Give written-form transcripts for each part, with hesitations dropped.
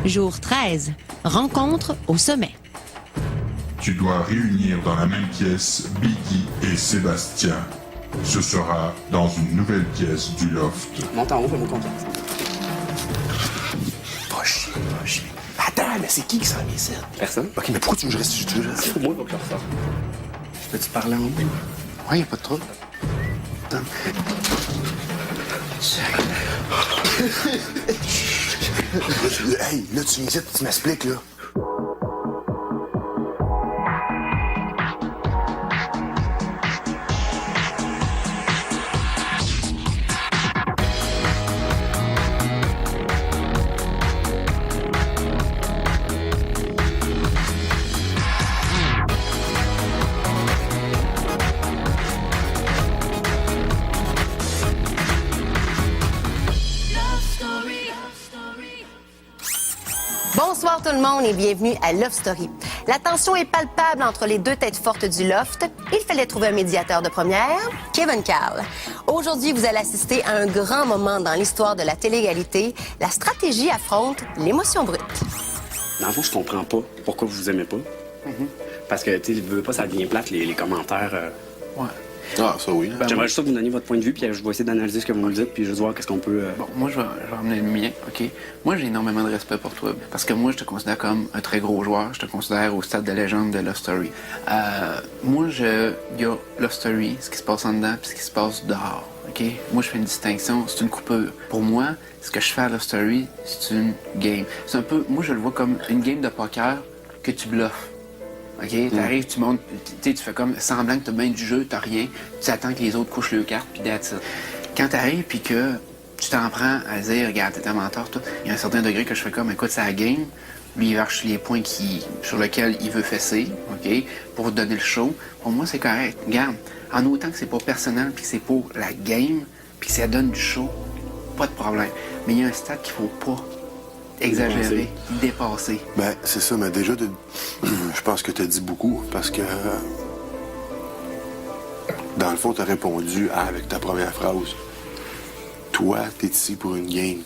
Jour 13. Rencontre au sommet. Tu dois réunir dans la même pièce Biggie et Sébastien. Ce sera dans une nouvelle pièce du loft. Monte en haut, fais-moi confiance. Va chier. Attends, mais c'est qui s'en vient ici? Personne? Ok, mais pourquoi tu me restes? C'est moi, il faut que je ressorte. Peux-tu parler en haut? Ouais, y'a pas de trouble. Attends. Hey, là, tu m'hésites, tu m'expliques, là. Bonsoir tout le monde et bienvenue à Love Story. La tension est palpable entre les deux têtes fortes du loft. Il fallait trouver un médiateur de première, Kevin Carl. Aujourd'hui, vous allez assister à un grand moment dans l'histoire de la télé-réalité. La stratégie affronte l'émotion brute. Dans le fond, je comprends pas pourquoi vous aimez pas. Parce que, tu sais, veux pas, ça devient plate, les commentaires. Ouais. Ah, ça oui. J'aimerais juste que vous me donniez votre point de vue, puis je vais essayer d'analyser ce que vous me dites, puis juste voir qu'est-ce qu'on peut... Bon, moi, je vais emmener le mien, OK? Moi, j'ai énormément de respect pour toi, parce que moi, je te considère comme un très gros joueur. Je te considère au stade de légende de Love Story. Moi, il y a Love Story, ce qui se passe en dedans, puis ce qui se passe dehors, OK? Moi, je fais une distinction, c'est une coupure. Pour moi, ce que je fais à Love Story, c'est une game. C'est un peu... Moi, je le vois comme une game de poker que tu bluffes. OK? T'arrives, tu montes, tu fais comme semblant que t'as bien du jeu, t'as rien, tu attends que les autres couchent leurs cartes, puis that's it. Quand t'arrives, puis que tu t'en prends à dire, regarde, t'es un menteur, tout, il y a un certain degré que je fais comme, écoute, c'est la game, lui, il marche les points sur lesquels il veut fesser, OK? Pour te donner le show. Pour moi, c'est correct. Regarde, en autant que c'est pas personnel, puis que c'est pour la game, puis que ça donne du show, pas de problème. Mais il y a un stade qu'il faut pas exagérer, dépasser. Ben, c'est ça, mais déjà, je pense que t'as dit beaucoup, parce que... Dans le fond, t'as répondu avec ta première phrase. Toi, t'es ici pour une game.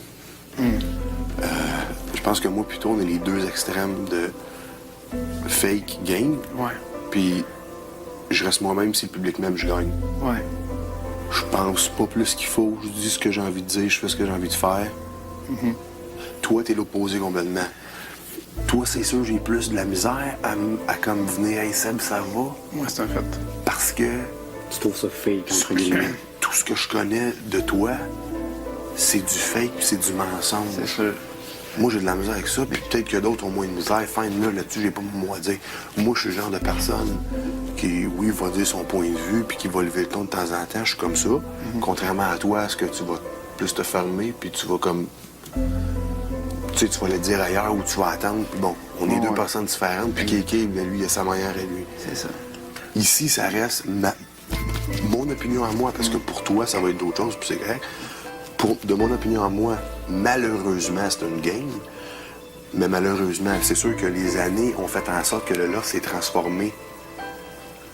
Je pense que moi, plutôt, on est les deux extrêmes de fake game. Ouais. Puis, je reste moi-même si le public m'aime, je gagne. Ouais. Je pense pas plus qu'il faut. Je dis ce que j'ai envie de dire, je fais ce que j'ai envie de faire. Toi, t'es l'opposé complètement. Toi, c'est sûr, j'ai plus de la misère à comme venir, hey Seb, ça va? Ouais, c'est un fait. Parce que Tu trouves ça fake, entre guillemets. tout ce que je connais de toi, c'est du fake, c'est du mensonge. C'est sûr. Moi, j'ai de la misère avec ça, puis peut-être que d'autres ont moins de misère. Fine, là-dessus, j'ai pas mon mot à dire. Moi, je suis le genre de personne qui, oui, va dire son point de vue, puis qui va lever le ton de temps en temps. Je suis comme ça. Contrairement à toi, à ce que tu vas plus te fermer, puis tu vas comme... Tu sais, tu vas le dire ailleurs ou tu vas attendre. Puis bon, on est deux personnes différentes, puis Kéké, ben, lui, il a sa manière à lui. C'est ça. Ici, ça reste mon opinion à moi, parce que pour toi, ça va être d'autres choses, puis c'est correct. De mon opinion à moi, malheureusement, c'est une game. Mais malheureusement, c'est sûr que les années ont fait en sorte que le loft s'est transformé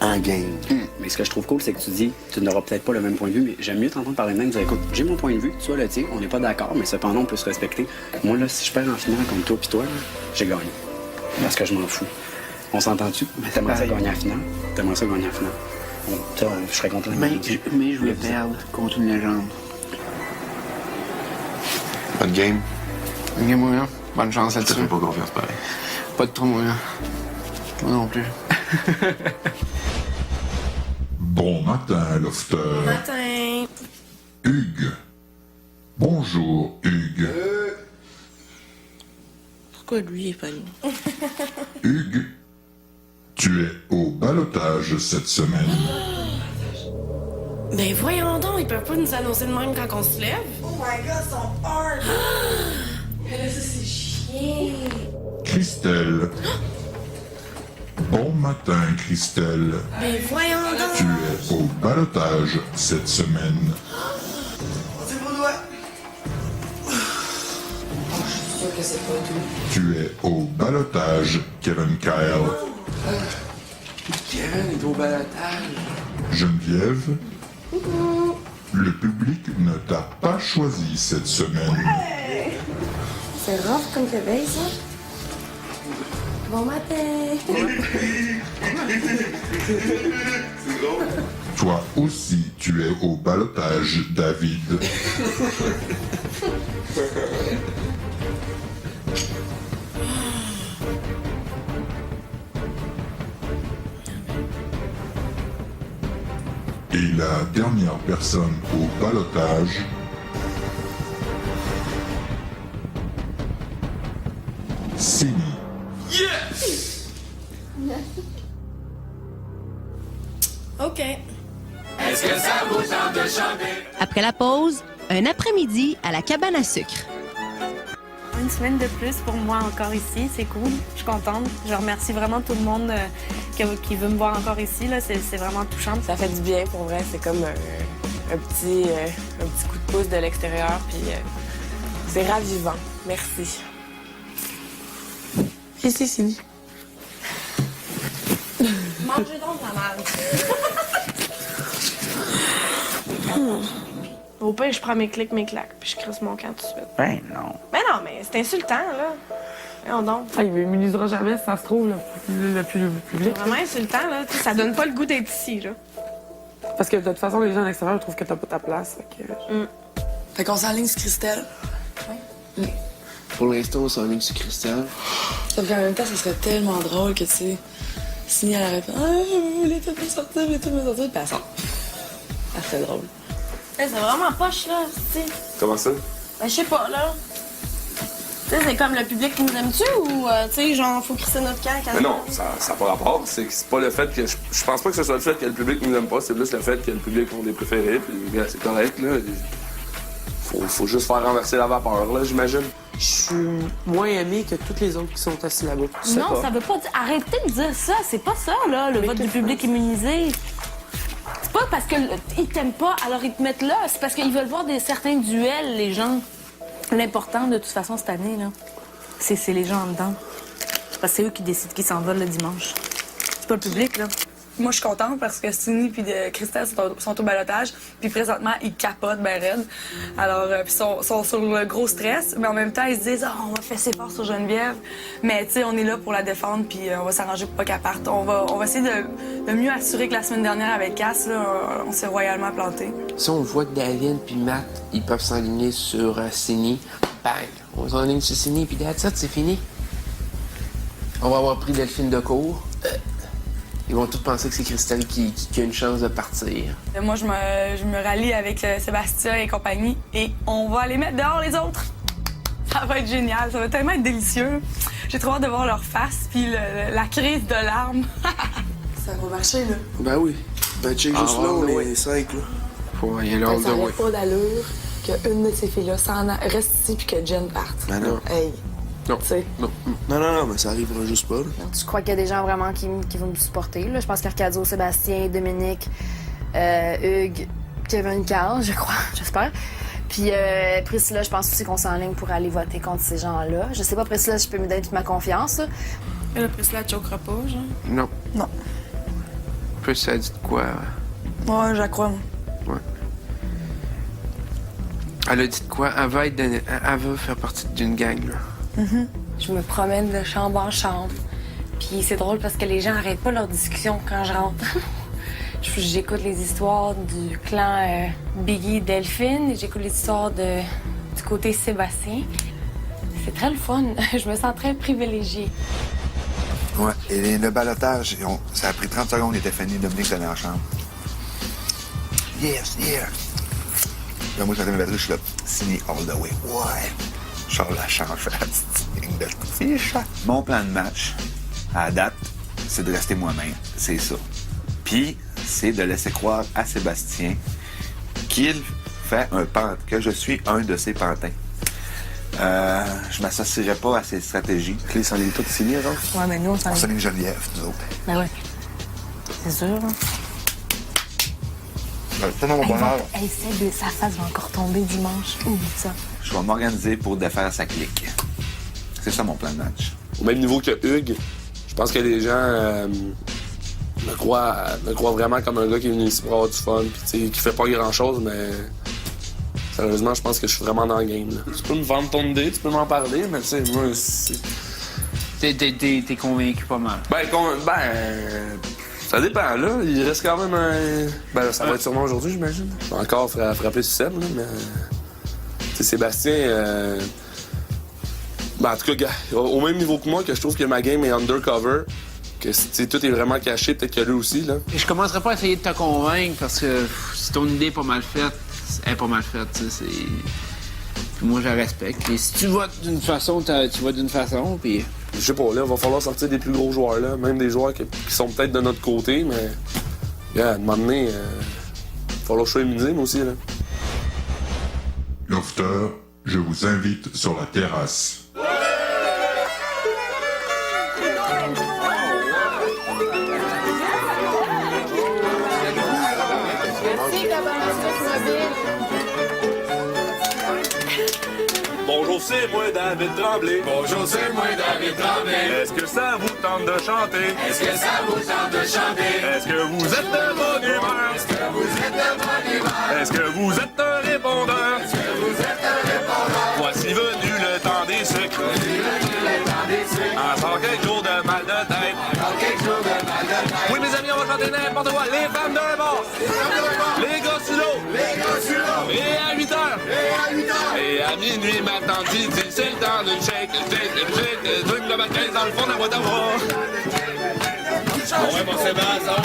en game. Mais ce que je trouve cool, c'est que tu dis, tu n'auras peut-être pas le même point de vue, mais j'aime mieux t'entendre parler de même. Dire, écoute, j'ai mon point de vue, tu as le tien, on n'est pas d'accord, mais cependant, on peut se respecter. Moi, là, si je perds en finale comme toi puis toi, là, j'ai gagné. Parce que je m'en fous. On s'entend-tu? T'aimerais ça gagner en finale? T'aimerais ça gagner en finale? Bon, ça, je serais content. Mais je voulais perdre contre une légende. Pas de game. Ok, moi, bonne chance Je te là-dessus. fais pas confiance pareil. Pas de trop, moi. Moi non plus. Bon matin, lofteur. Matin. Hugues. Bonjour, Hugues. Pourquoi lui est pas nous? Hugues, tu es au ballottage cette semaine. Ben voyons donc, ils peuvent pas nous annoncer de même quand on se lève. Oh my god, ils sont hard! Mais là, ça, c'est chiant! Christelle. Bon matin, Christelle. Ben voyons Tu donc. es au ballottage cette semaine. C'est vos doigts! Oh, je suis sûre que c'est pas tout. Tu es au ballottage, Kevin Kyle. Kevin est au balotage. Geneviève. Le public ne t'a pas choisi cette semaine. C'est rough comme réveil, ça. Bon matin. Toi aussi, tu es au ballottage, David. Et la dernière personne au ballottage, Cindy. OK. Après la pause, un après-midi à la cabane à sucre. Une semaine de plus pour moi encore ici, c'est cool. Je suis contente. Je remercie vraiment tout le monde qui veut me voir encore ici. Là. C'est vraiment touchant. Ça fait du bien pour vrai. C'est comme un petit coup de pouce de l'extérieur. Puis c'est ravivant. Merci. Ici, Cindy. Mangez donc la merde. Au pire, je prends mes clics, mes claques, puis je crisse mon camp tout de suite. Ben non. Mais non, mais c'est insultant, là. Voyons donc. Ah, il m'utilisera jamais si ça se trouve, le public. C'est vraiment insultant, là. Tu sais, ça donne pas le goût d'être ici, là. Parce que de toute façon, les gens à l'extérieur trouvent que t'as pas ta place. Fait qu'on s'enligne sur Christelle. Pour l'instant, on s'enligne sur Christelle. Sauf qu'en même temps, ça serait tellement drôle que, tu sais, Signy à la réponse. Ah, vous voulez tout me sortir, puis elle sort. Ah, c'est drôle. C'est vraiment poche, là, tu sais. Comment ça? Ben, je sais pas, là. Tu sais, c'est comme le public qui nous aime-tu ou, tu sais, genre, faut crisser notre camp quand Mais non, ça n'a pas rapport. C'est pas le fait que. Je pense pas que ce soit le fait que le public nous aime pas, c'est plus le fait que le public ont des préférés, puis gars, c'est correct, là. Faut juste faire renverser la vapeur, là, j'imagine. Je suis moins aimée que toutes les autres qui sont assis là-bas. Non, ça veut pas dire... Arrêtez de dire ça. C'est pas ça, là, le vote du public immunisé. C'est pas parce qu'ils t'aiment pas, alors ils te mettent là. C'est parce qu'ils veulent voir certains duels, les gens. L'important, de toute façon, cette année, là, c'est les gens en dedans. Parce que c'est eux qui décident qui s'envolent le dimanche. C'est pas le public, là. Moi, je suis contente parce que Signy et Christelle sont au ballottage. Puis présentement, ils capotent ben raide. Alors, puis sont sur le gros stress. Mais en même temps, ils se disent « on va fesser fort sur Geneviève. » Mais tu sais, on est là pour la défendre puis on va s'arranger pour pas qu'elle parte. On va essayer de mieux assurer que la semaine dernière avec Cass, là, on s'est royalement planté. Si on voit que David puis Matt, ils peuvent s'enligner sur Cindy, bang! On s'enligne sur Cindy puis that's it, c'est fini. On va avoir pris Delphine de court. Ils vont tous penser que c'est Christelle qui a une chance de partir. Moi, je me rallie avec Sébastien et compagnie et on va aller mettre dehors les autres. Ça va être génial, ça va tellement être délicieux. J'ai trop hâte de voir leur face puis la crise de larmes. Ça va marcher, là. Ben oui. Ben check juste là, on est 5, là. Faut y aller all the Ça way. n'aurait pas d'allure qu'une de ces filles-là reste ici puis que Jen parte. Ben non. Hey. Non. Tu sais. Non. Non, mais ça arrivera juste pas, là. Je crois qu'il y a des gens vraiment qui vont nous supporter. Là. Je pense qu'Arcadio, Sébastien, Dominique, Hugues, Kevin Carl, je crois, j'espère. Puis Priscilla, je pense aussi qu'on s'enligne pour aller voter contre ces gens-là. Je sais pas, Priscilla, je peux me donner toute ma confiance. Là. Et là, Priscilla, tu choquera pas, genre? Non. Non. Priscilla a dit de quoi? Ouais, je la crois, moi. Ouais. Elle a dit de quoi? Elle va faire partie d'une gang, là. Je me promène de chambre en chambre. Puis c'est drôle parce que les gens arrêtent pas leur discussion quand je rentre. J'écoute les histoires du clan Biggie Delphine et j'écoute les histoires du côté Sébastien. C'est très le fun. Je me sens très privilégiée. Ouais, et le ballottage, ça a pris 30 secondes, il était fini, Dominique dans la chambre. Yes, yeah! Là, moi, je m'attends à ma batterie, je suis là, Signy all the way. Ouais! Je sors la change à de fiche. Mon plan de match, à date, c'est de rester moi-même. C'est ça. Puis, c'est de laisser croire à Sébastien qu'il fait que je suis un de ses pantins. Je m'associerai pas à ses stratégies. Les s'enlignent toutes Signy, eux autres? Ouais, mais nous, on s'en On s'enligne Geneviève, nous autres. Ben ouais. C'est sûr. Hein? C'est mon bonheur. Hey, Seb, sa face va encore tomber dimanche. Oublie ça. Je vais m'organiser pour défaire sa clique. C'est ça mon plan de match. Au même niveau que Hugues, je pense que les gens me croient vraiment comme un gars qui est venu ici pour avoir du fun, puis qui fait pas grand-chose, mais Sérieusement, je pense que je suis vraiment dans le game. Là. Tu peux me vendre ton idée, tu peux m'en parler, mais tu sais, moi, c'est... T'es convaincu pas mal. Ça dépend, là. Il reste quand même un... Ben, ça va être sûrement aujourd'hui, j'imagine. Je vais encore frapper sur scène, là, mais... Tu sais, Sébastien... Ben, en tout cas, gars, au même niveau que moi, que je trouve que ma game est undercover, que tout est vraiment caché, peut-être que lui aussi, là. Et je commencerai pas à essayer de te convaincre parce que si ton idée est pas mal faite, elle est pas mal faite, tu sais, Puis moi, je la respecte. Et si tu votes d'une façon, tu votes d'une façon, puis... Je sais pas, là, il va falloir sortir des plus gros joueurs, là. Même des joueurs qui sont peut-être de notre côté, mais... à un moment donné, il va falloir que je sois immunisé, moi aussi, là. Lofter, je vous invite sur la terrasse. Bonjour, c'est moi, David Tremblay. Bonjour, c'est moi, David Tremblay. Est-ce que ça vous tente de chanter? Est-ce que ça vous tente de chanter? Est-ce que vous êtes de bonne humeur? Est-ce que vous êtes de bonne humeur? Est-ce que vous êtes un répondeur? Est-ce que vous êtes un répondeur? Voici venu le temps des sucres. Voici venu le temps des sucres. Encore quelques jours de mal de tête. Encore quelques jours de mal de tête. Oui, mes amis, on va chanter n'importe quoi. Les femmes d'un bord. Les gars sur l'eau. Les gars sur l'eau. Et à 8 heures. Et à 8 heures. Et à minuit, ma tante dit, c'est le temps d'une shake, truc le matin dans le fond de la boîte à bois. Ouais, mon Sébastien, ça va,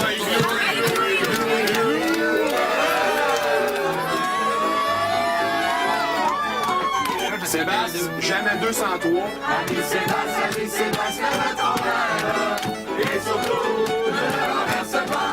Sébastien, jamais 203. Allez, Sébastien, le temps. Et surtout, ne renverse pas.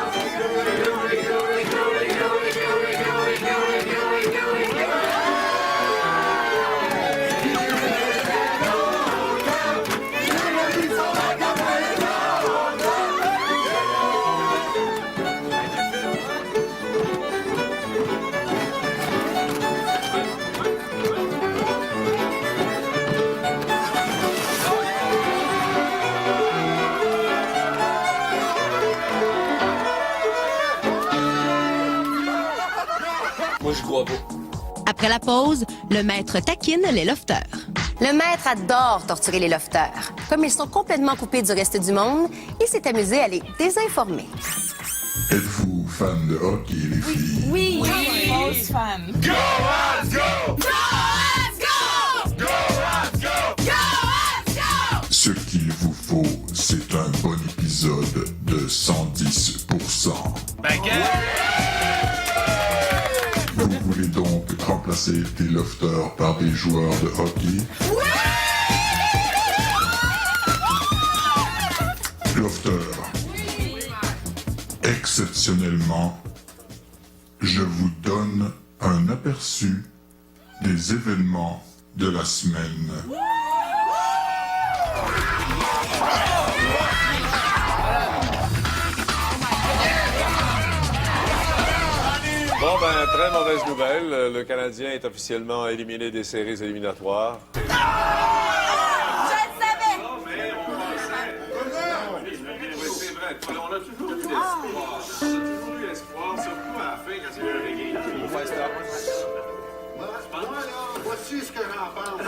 Moi, je crois pas. Après la pause, le maître taquine les lofters. Le maître adore torturer les lofters. Comme ils sont complètement coupés du reste du monde, il s'est amusé à les désinformer. Êtes-vous fan de hockey, les filles? Oui, grosse fan. Go, Habs, go! Go, Habs, go! Go, Habs, go! Go, Habs, go! Ce qu'il vous faut, c'est un bon épisode de 110%. Vous voulez donc remplacer des lofters par des joueurs de hockey? Lofter. Exceptionnellement, je vous donne un aperçu des événements de la semaine. Bon, ben, très mauvaise nouvelle. Le Canadien est officiellement éliminé des séries éliminatoires. Je le savais! C'est vrai, on a toujours eu l'espoir. On a toujours eu espoir, surtout à la fin, quand c'est le reggae. On va faire ça. Moi, là, voici ce que j'en pense.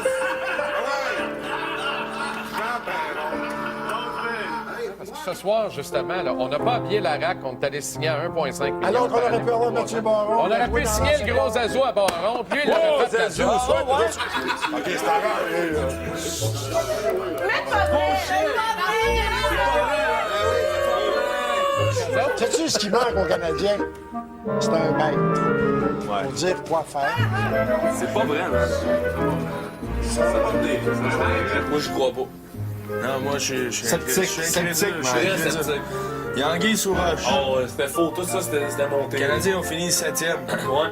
Ce soir, justement, là, on n'a pas habillé la RAC, on est allé signer à 1,5 million. Alors qu'on aurait pu avoir Mathieu Baron. On aurait pu signer le gros Azo à Baron, puis lui, il aurait fait l'Azo. OK, c'est arrangé, là. Sais-tu ce qui manque aux Canadiens? C'est un maître. Pour dire quoi faire. C'est pas vrai, là. Moi, je crois pas. Non, moi, je suis sceptique, Il y a Anguille sous roche. Oh, c'était faux. Tout ça, c'était monté. Les Canadiens ont fini 7e. Ouais.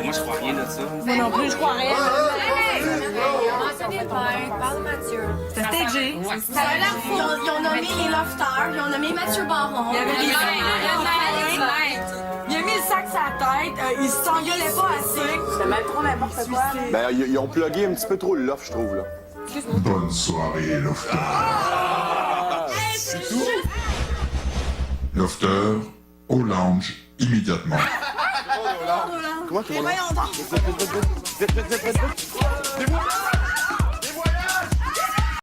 Moi, je crois rien de ça. Moi non plus, je crois rien. Parle Mathieu. C'est stagé. Ça a l'air fou. Ils ont nommé les lofters, ils ont nommé Mathieu Baron. Il y avait il a mis le sac sur la tête, il s'engueulait pas assez. C'était même trop n'importe quoi. Ben, ils ont plugué un petit peu trop le loft, je trouve, là. Bonne soirée, Lofter. C'est tout? Lofter, au lounge, immédiatement. Comment tu vas? Voyons donc. Vite, vite, vite, vite, vite.